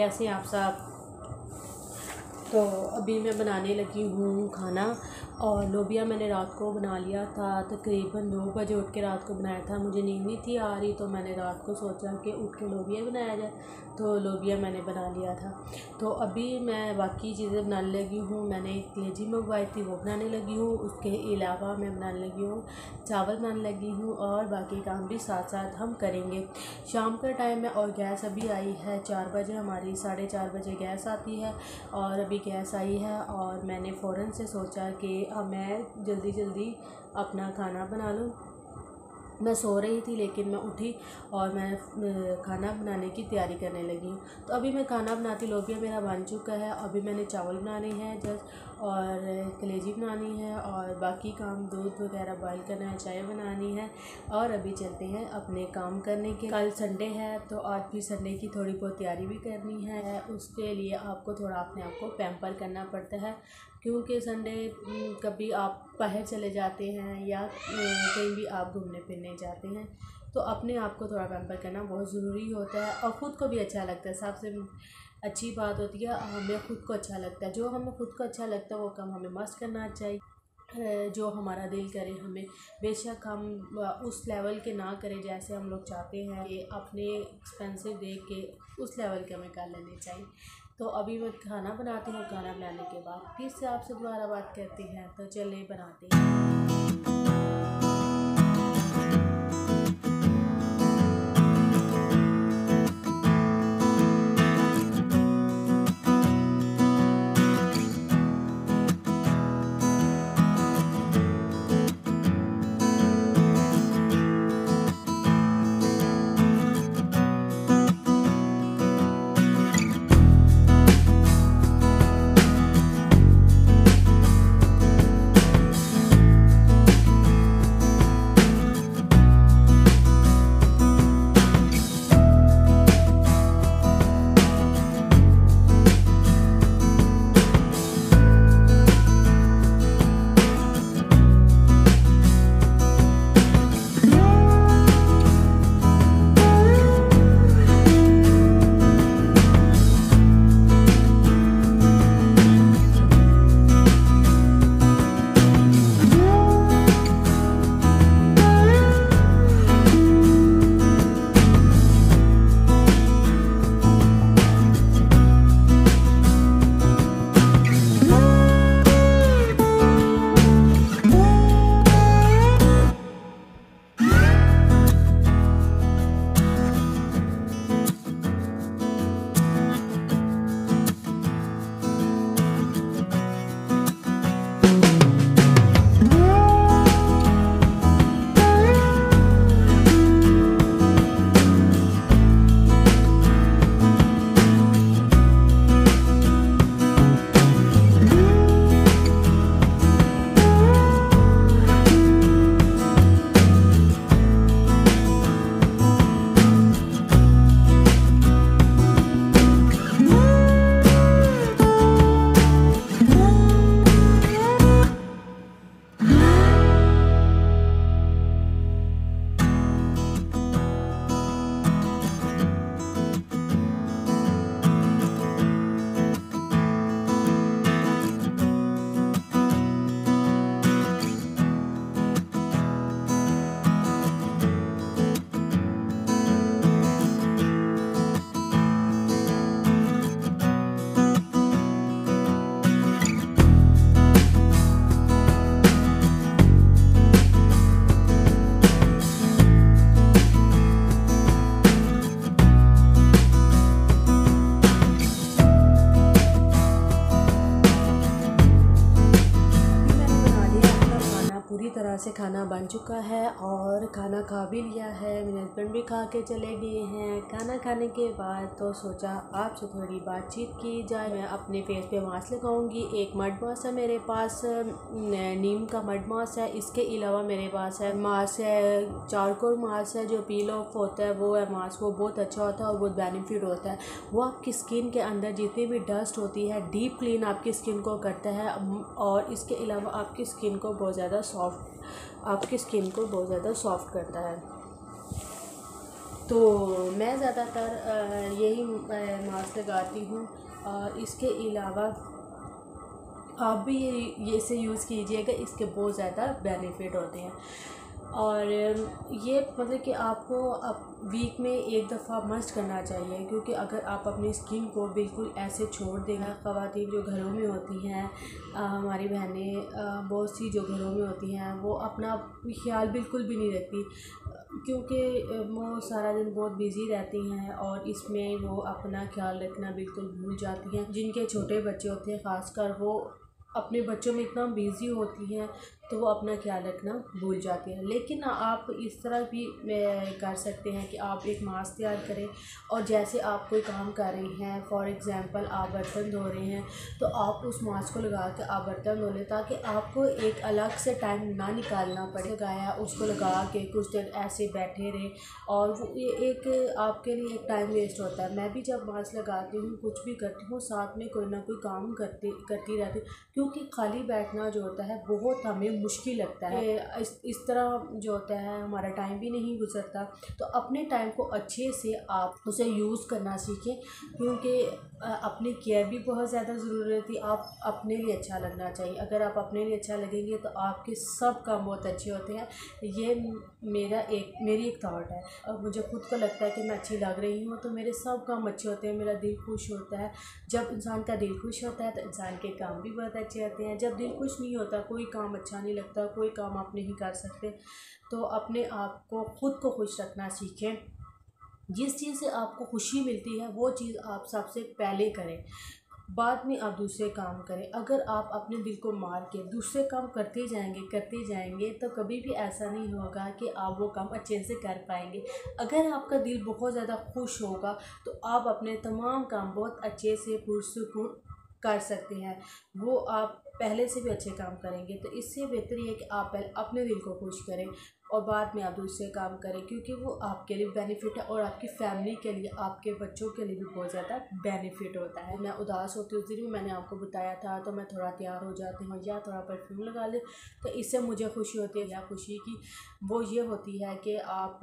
कैसे हैं आप सब। तो अभी मैं बनाने लगी हूँ खाना और लोबिया मैंने रात को बना लिया था, तकरीबन 9 बजे उठ के रात को बनाया था। मुझे नींद नहीं थी आ रही तो मैंने रात को सोचा कि उठ के लोबिया बनाया जाए, तो लोबिया मैंने बना लिया था। तो अभी मैं बाकी चीज़ें बनाने लगी हूँ। मैंने एक कलेजी मंगवाई थी वो बनाने लगी हूँ, उसके अलावा मैं बनाने लगी हूँ चावल बनाने लगी हूँ और बाकी काम भी साथ साथ हम करेंगे। शाम का टाइम है और गैस अभी आई है 4 बजे, हमारी 4:30 बजे गैस आती है और अभी गैस आई है और मैंने फ़ौरन से सोचा कि अब मैं जल्दी जल्दी अपना खाना बना लूँ। मैं सो रही थी लेकिन मैं उठी और मैं खाना बनाने की तैयारी करने लगी हूँ। तो अभी मैं खाना बनाती, लोबिया मेरा बन चुका है। अभी मैंने चावल बनाने हैं जस्ट और कलेजी बनानी है और बाकी काम दूध वगैरह बॉयल करना है, चाय बनानी है और अभी चलते हैं अपने काम करने के। कल संडे है तो आज भी संडे की थोड़ी बहुत तैयारी भी करनी है। उसके लिए आपको थोड़ा अपने आप को पैम्पर करना पड़ता है क्योंकि संडे कभी आप बाहर चले जाते हैं या कहीं भी आप घूमने फिरने जाते हैं तो अपने आप को थोड़ा पैम्पर करना बहुत ज़रूरी होता है और ख़ुद को भी अच्छा लगता है। सबसे अच्छी बात होती है हमें ख़ुद को अच्छा लगता है। जो हमें ख़ुद को अच्छा लगता है वो काम हमें मस्त करना चाहिए। जो हमारा दिल करे हमें, बेशक हम उस लेवल के ना करें जैसे हम लोग चाहते हैं कि अपने एक्सपेंसिव देख के उस लेवल के हमें कर लेने चाहिए। तो अभी मैं खाना बनाती हूँ, खाना बनाने के बाद फिर से आपसे दोबारा बात करते हैं। तो चलिए बनाते हैं। तरह से खाना बन चुका है और खाना खा भी लिया है। मेरे हस्बैंड भी खा के चले गए हैं। खाना खाने के बाद तो सोचा आपसे थोड़ी बातचीत की जाए। मैं अपने फेस पे मास्क लगाऊंगी। एक मड मास्क है मेरे पास, नीम का मड मास्क है। इसके अलावा मेरे पास है मास्क है, चारकोल मास्क है जो पील ऑफ होता है, वो है मास्क। वो बहुत अच्छा होता है और बहुत बेनिफिट होता है। वो आपकी स्किन के अंदर जितनी भी डस्ट होती है डीप क्लीन आपकी स्किन को करता है और इसके अलावा आपकी स्किन को बहुत ज़्यादा सॉफ्ट करता है। तो मैं ज़्यादातर यही मास्क लगाती हूँ। इसके अलावा आप भी ये इसे यूज़ कीजिएगा, इसके बहुत ज़्यादा बेनिफिट होते हैं। और ये मतलब कि आपको अब वीक में एक दफ़ा मस्ट करना चाहिए, क्योंकि अगर आप अपनी स्किन को बिल्कुल ऐसे छोड़ देंगे, ख़वातीन जो घरों में होती हैं, हमारी बहनें बहुत सी जो घरों में होती हैं, वो अपना ख्याल बिल्कुल भी नहीं रखती, क्योंकि वो सारा दिन बहुत बिज़ी रहती हैं और इसमें वो अपना ख्याल रखना बिल्कुल भूल जाती हैं। जिनके छोटे बच्चे होते हैं ख़ासकर, वो अपने बच्चों में इतना बिज़ी होती हैं तो वो अपना ख्याल रखना भूल जाती हैं। लेकिन आप इस तरह भी कर सकते हैं कि आप एक मास्क तैयार करें और जैसे आप कोई काम कर रही हैं, फॉर एग्ज़ाम्पल आप बर्तन धो रहे हैं, तो आप उस मास्क को लगा के आप बर्तन धो लें, ताकि आपको एक अलग से टाइम ना निकालना पड़े। लगाया, उसको लगा के कुछ देर ऐसे बैठे रहे, और वो ये एक आपके लिए एक टाइम वेस्ट होता है। मैं भी जब मास्क लगाती हूँ, कुछ भी करती हूँ, साथ में कोई ना कोई काम करती रहती हूँ, क्योंकि खाली बैठना जो होता है बहुत हमें मुश्किल लगता है। इस तरह जो होता है हमारा टाइम भी नहीं गुजरता। तो अपने टाइम को अच्छे से आप उसे यूज़ करना सीखें, क्योंकि अपनी केयर भी बहुत ज़्यादा ज़रूरी होती है। आप अपने लिए अच्छा लगना चाहिए। अगर आप अपने लिए अच्छा लगेंगे तो आपके सब काम बहुत अच्छे होते हैं। ये मेरी एक थॉट है, और मुझे खुद को लगता है कि मैं अच्छी लग रही हूँ तो मेरे सब काम अच्छे होते हैं, मेरा दिल खुश होता है। जब इंसान का दिल खुश होता है तो इंसान के काम भी बहुत अच्छे होते हैं। जब दिल खुश नहीं होता, कोई काम अच्छा नहीं लगता, कोई काम आप नहीं कर सकते। तो अपने आप को खुद को खुश रखना सीखें। जिस चीज़ से आपको खुशी मिलती है वो चीज़ आप सबसे पहले करें, बाद में आप दूसरे काम करें। अगर आप अपने दिल को मार के दूसरे काम करते जाएंगे तो कभी भी ऐसा नहीं होगा कि आप वो काम अच्छे से कर पाएंगे। अगर आपका दिल बहुत ज़्यादा खुश होगा तो आप अपने तमाम काम बहुत अच्छे से पुरसुकून कर सकते हैं। वो आप पहले से भी अच्छे काम करेंगे। तो इससे बेहतर ये है कि आप पहले अपने दिल को खुश करें और बाद में आप दूसरे काम करें, क्योंकि वो आपके लिए बेनिफिट है और आपकी फैमिली के लिए, आपके बच्चों के लिए भी बहुत ज़्यादा बेनिफिट होता है। मैं उदास होती हूँ, उस दिन भी मैंने आपको बताया था, तो मैं थोड़ा तैयार हो जाती हूँ या थोड़ा परफ्यूम लगा ले, तो इससे मुझे खुशी होती है। या खुशी की वो ये होती है कि आप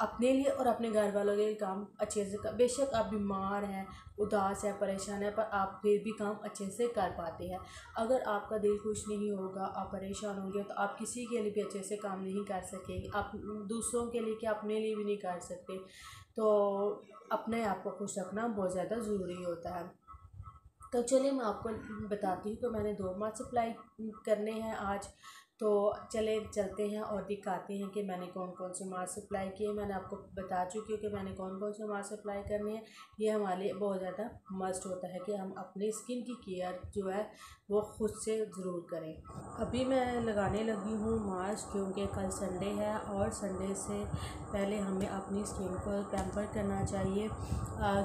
अपने लिए और अपने घर वालों के लिए काम अच्छे से कर, बेशक आप बीमार हैं, उदास है, परेशान है, पर आप फिर भी काम अच्छे से कर पाते हैं। अगर आपका दिल खुश नहीं होगा, आप परेशान होंगे, तो आप किसी के लिए भी अच्छे से काम नहीं कर सकेंगे। आप दूसरों के लिए क्या, अपने लिए भी नहीं कर सकते। तो अपने आप को खुश रखना बहुत ज़्यादा ज़रूरी होता है। तो चलिए मैं आपको बताती हूँ। तो मैंने 2 मास्क अप्लाई करने हैं आज, तो चलते हैं और दिखाते हैं कि मैंने कौन कौन से मास्क अप्लाई किए। मैंने आपको बता चुकी हूँ कि मैंने कौन कौन से मास्क अप्लाई करने हैं। ये हमारे लिए बहुत ज़्यादा मस्ट होता है कि हम अपनी स्किन की केयर जो है वो ख़ुद से ज़रूर करें। अभी मैं लगाने लगी हूँ मास्क, क्योंकि कल संडे है और संडे से पहले हमें अपनी स्किन को पैम्पर करना चाहिए,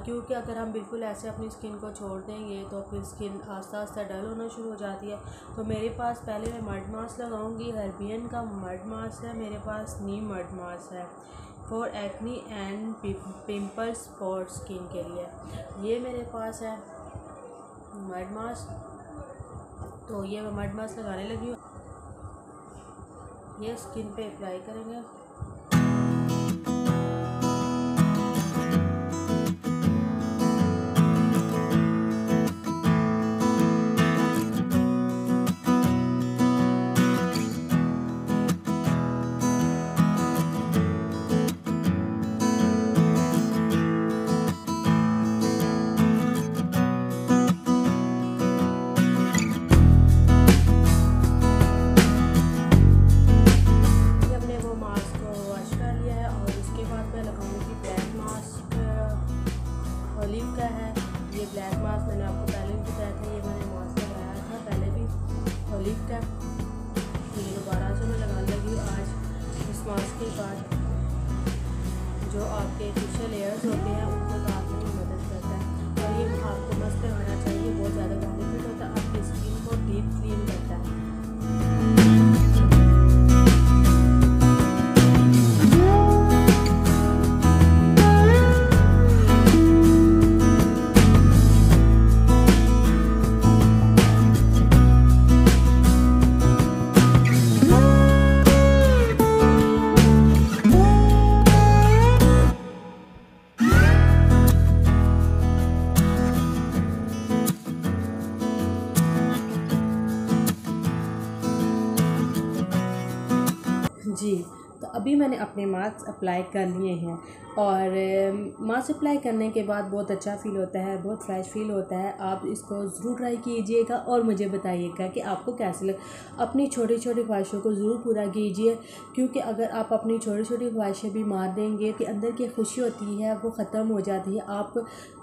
क्योंकि अगर हम बिल्कुल ऐसे अपनी स्किन को छोड़ देंगे तो फिर स्किन आस्ता आस्ता डल होना शुरू हो जाती है। तो मेरे पास पहले मैं मड मास्क लगाऊंगी। हर्बियन का मड मास्क है मेरे पास, नीम मड मास्क है for acne and pimples for skin के लिए, ये मेरे पास है मड मास्क। तो ये मैं मड मास्क लगाने लगी हूँ, ये स्किन पे अप्लाई करेंगे। ऑलिव का है ये ब्लैक मास्क, मैंने आपको पहले भी बताया था, ये मैंने मास्क लगाया था पहले भी ऑलिव का। ये दोबारा से मैं लगाने लगी हूँ आज। इस मास्क के बाद जो आपके फेशियल एयर्स होते हैं उनको काटने में मदद करता है, और ये आपको मस्त लगाना चाहिए, बहुत ज़्यादा बेनिफिट होता है, आपकी स्किन को डीप क्लीन करता है। अभी मैंने अपने मास्क अप्लाई कर लिए हैं और मास्क अप्लाई करने के बाद बहुत अच्छा फ़ील होता है, बहुत फ्रेश फ़ील होता है। आप इसको ज़रूर ट्राई कीजिएगा और मुझे बताइएगा कि आपको कैसे लगे। अपनी छोटी छोटी ख्वाहिशों को ज़रूर पूरा कीजिए, क्योंकि अगर आप अपनी छोटी छोटी ख्वाहिशें भी मार देंगे कि अंदर की खुशी होती है वो ख़त्म हो जाती है। आप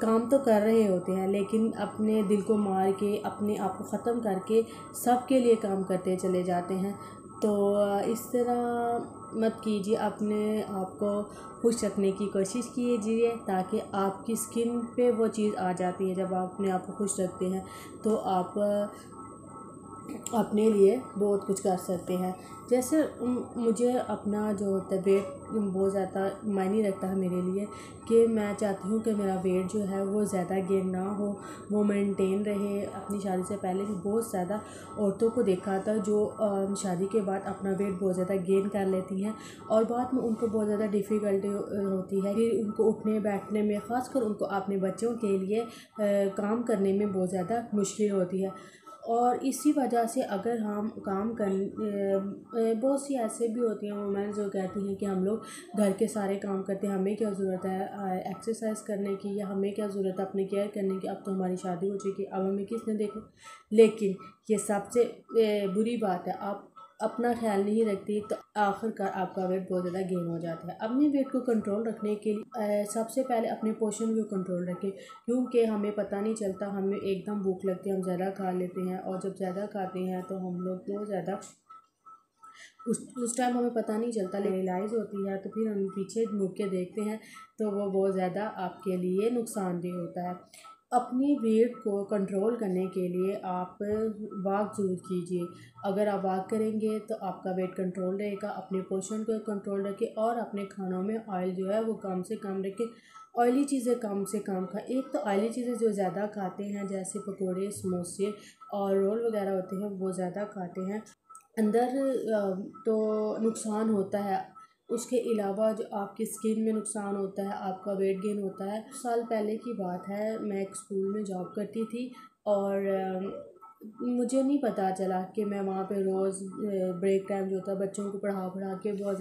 काम तो कर रहे होते हैं लेकिन अपने दिल को मार के, अपने आप को ख़त्म करके सबके लिए काम करते चले जाते हैं। तो इस तरह मत कीजिए, अपने आप को खुश रखने की कोशिश कीजिए ताकि आपकी स्किन पे वो चीज़ आ जाती है। जब आप अपने आप को खुश रखते हैं तो आप अपने लिए बहुत कुछ कर सकते हैं। जैसे मुझे अपना जो होता है वेट बहुत ज़्यादा मायने रखता है मेरे लिए, कि मैं चाहती हूँ कि मेरा वेट जो है वो ज़्यादा गेन ना हो, वो मेंटेन रहे। अपनी शादी से पहले भी बहुत ज़्यादा औरतों को देखा था जो शादी के बाद अपना वेट बहुत ज़्यादा गेन कर लेती हैं और बाद में उनको बहुत ज़्यादा डिफ़िकल्टी होती है फिर उनको उठने बैठने में, ख़ासकर उनको अपने बच्चों के लिए काम करने में बहुत ज़्यादा मुश्किल होती है। और इसी वजह से अगर हम काम कर बहुत सी ऐसे भी होती हैं वुमेन जो कहती हैं कि हम लोग घर के सारे काम करते हैं, हमें क्या ज़रूरत है एक्सरसाइज करने की, या हमें क्या ज़रूरत है अपनी केयर करने की, अब तो हमारी शादी हो चुकी, अब हमें किसने देखा। लेकिन ये सबसे बुरी बात है, आप अपना ख्याल नहीं रखती तो आखिरकार आपका वेट बहुत ज़्यादा गेन हो जाता है। अपने वेट को कंट्रोल रखने के लिए सबसे पहले अपने पोर्शन को कंट्रोल रखें, क्योंकि हमें पता नहीं चलता, हमें एकदम भूख लगती है, हम ज़्यादा खा लेते हैं और जब ज़्यादा खाते हैं तो हम लोग बहुत ज़्यादा उस टाइम हमें पता नहीं चलता, रियलाइज़ होती है तो फिर हम पीछे मुड़ के देखते हैं तो वो बहुत ज़्यादा आपके लिए नुकसानदेह होता है। अपनी वेट को कंट्रोल करने के लिए आप वॉक ज़रूर कीजिए। अगर आप वॉक करेंगे तो आपका वेट कंट्रोल रहेगा। अपने पोर्शन को कंट्रोल रखें और अपने खानों में ऑयल जो है वो कम से कम रखें। ऑयली चीज़ें कम से कम खाएं। एक तो ऑयली चीज़ें जो ज़्यादा खाते हैं जैसे पकोड़े, समोसे और रोल वगैरह होते हैं वो ज़्यादा खाते हैं, अंदर तो नुकसान होता है। उसके अलावा जो आपकी स्किन में नुकसान होता है, आपका वेट गेन होता है। साल पहले की बात है, मैं एक स्कूल में जॉब करती थी और मुझे नहीं पता चला कि मैं वहाँ पे रोज़ ब्रेक टाइम जो था बच्चों को पढ़ा के बहुत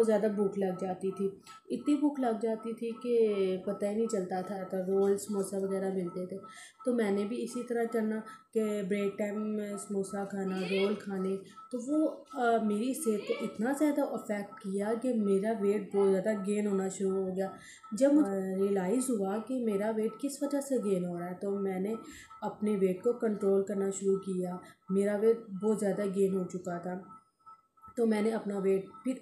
ज़्यादा भूख लग जाती थी। इतनी भूख लग जाती थी कि पता ही नहीं चलता था, तो रोल समोसा वगैरह मिलते थे। तो मैंने भी इसी तरह करना कि ब्रेक टाइम में समोसा खाना, रोल खाने, तो वो मेरी सेहत को इतना ज़्यादा अफेक्ट किया कि मेरा वेट बहुत ज़्यादा गेन होना शुरू हो गया। जब मुझे रियलाइज़ हुआ कि मेरा वेट किस वजह से गेन हो रहा है तो मैंने अपने वेट को कंट्रोल करना शुरू किया। मेरा वेट बहुत ज़्यादा गेन हो चुका था तो मैंने अपना वेट फिर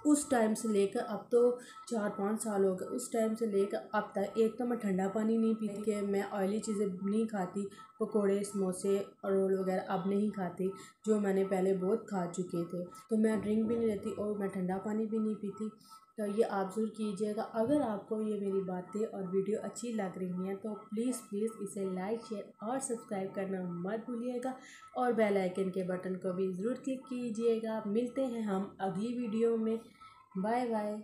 उस टाइम से लेकर अब तो 4-5 साल हो गए, उस टाइम से लेकर अब तक एक तो मैं ठंडा पानी नहीं पीती, कि मैं ऑयली चीज़ें नहीं खाती, पकोड़े, समोसे और रोल वगैरह अब नहीं खाती जो मैंने पहले बहुत खा चुके थे। तो मैं ड्रिंक भी नहीं लेती और मैं ठंडा पानी भी नहीं पीती। तो ये आप ज़रूर कीजिएगा। अगर आपको ये मेरी बातें और वीडियो अच्छी लग रही हैं तो प्लीज़ इसे लाइक, शेयर और सब्सक्राइब करना मत भूलिएगा और बेल आइकन के बटन को भी ज़रूर क्लिक कीजिएगा। मिलते हैं हम अगली वीडियो में। Bye bye.